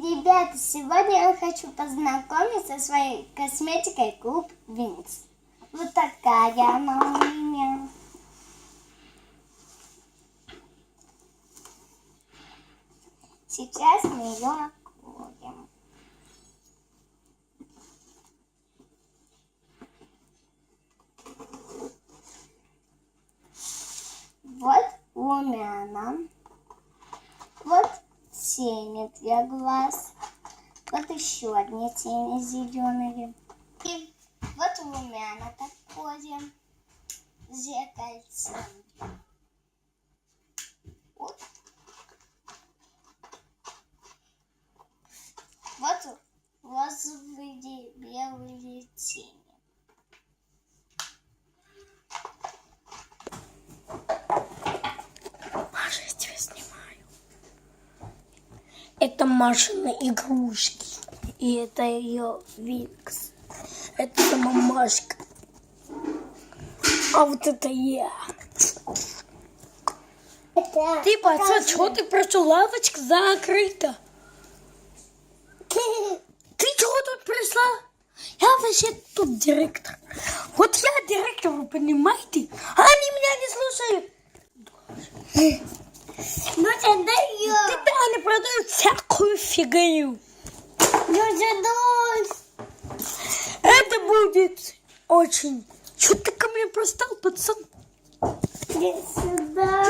Ребята, сегодня я хочу познакомиться со своей косметикой Клуб Винкс. Вот такая она у меня. Сейчас мы ее откроем. Вот румяна. Вот тени для глаз. Вот еще одни тени зеленые. И вот румяна такое. Зеркальце. Вот. Вот розовые белые тени. Маша, я тебя снимаю. Это Машины игрушки. И это ее Винкс. Это сама Машка. А вот это я. Ты, пацан, что ты прошел? Лавочка закрыта. Ты чего тут пришла? Я вообще тут директор. Вот я директор, вы понимаете? А они меня не слушают. Ну тогда я. Тогда они продают всякую фигню. Это будет очень... Что ты ко мне пристал, пацан? Иди сюда.